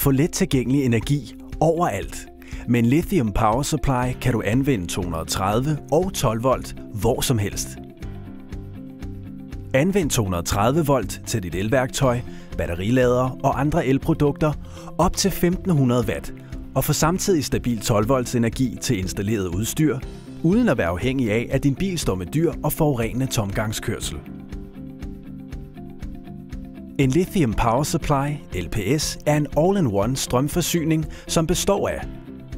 Få let tilgængelig energi overalt. Med en Lithium Power Supply kan du anvende 230 og 12 volt hvor som helst. Anvend 230 volt til dit elværktøj, batteriladere og andre elprodukter op til 1500 watt og få samtidig stabil 12 volts energi til installeret udstyr, uden at være afhængig af, at din bil står med dyr og forurenende tomgangskørsel. En Lithium Power Supply, LPS, er en all-in-one strømforsyning, som består af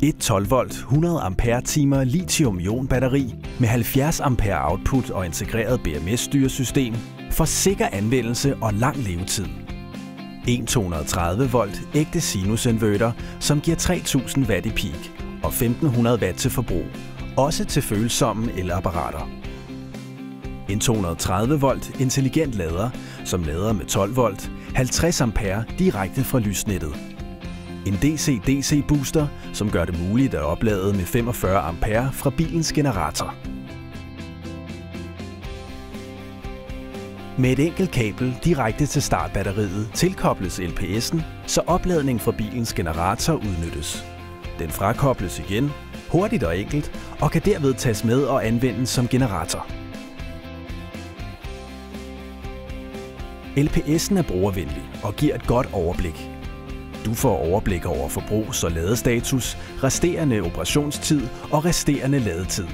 et 12 volt 100 ampere-timer lithium-ion batteri med 70 ampere output og integreret BMS-styresystem for sikker anvendelse og lang levetid. En 230 volt ægte sinus-inverter, som giver 3000 watt i peak og 1500 watt til forbrug, også til følsomme elapparater. En 230 volt intelligent lader, som lader med 12 volt, 50 ampere direkte fra lysnettet. En DC-DC booster, som gør det muligt at oplade med 45 ampere fra bilens generator. Med et enkelt kabel direkte til startbatteriet tilkobles LPS'en, så opladning fra bilens generator udnyttes. Den frakobles igen, hurtigt og enkelt, og kan derved tages med og anvendes som generator. LPS'en er brugervenlig og giver et godt overblik. Du får overblik over forbrugs- og ladestatus, resterende operationstid og resterende ladetid.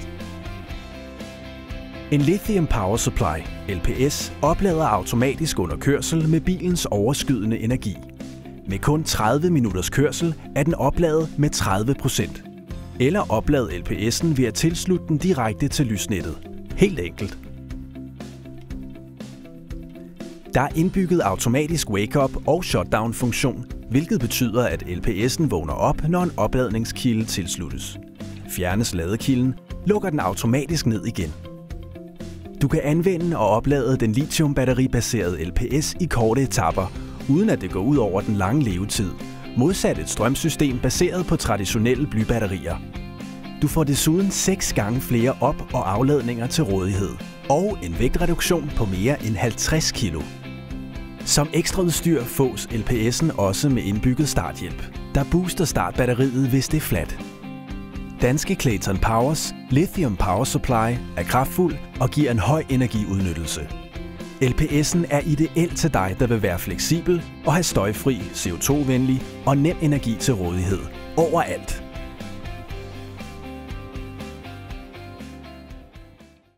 En Lithium Power Supply, LPS, oplader automatisk under kørsel med bilens overskydende energi. Med kun 30 minutters kørsel er den opladet med 30%. Eller oplad LPS'en ved at tilslutte den direkte til lysnettet. Helt enkelt. Der er indbygget automatisk wake-up og shutdown-funktion, hvilket betyder, at LPS'en vågner op, når en opladningskilde tilsluttes. Fjernes ladekilden, lukker den automatisk ned igen. Du kan anvende og oplade den lithium-batteribaserede LPS i korte etaper, uden at det går ud over den lange levetid, modsat et strømsystem baseret på traditionelle blybatterier. Du får desuden 6 gange flere op- og afladninger til rådighed, og en vægtreduktion på mere end 50 kg. Som ekstraudstyr fås LPS'en også med indbygget starthjælp, der booster startbatteriet, hvis det er fladt. Danske Clayton Powers Lithium Power Supply er kraftfuld og giver en høj energiudnyttelse. LPS'en er ideel til dig, der vil være fleksibel og have støjfri, CO2-venlig og nem energi til rådighed overalt.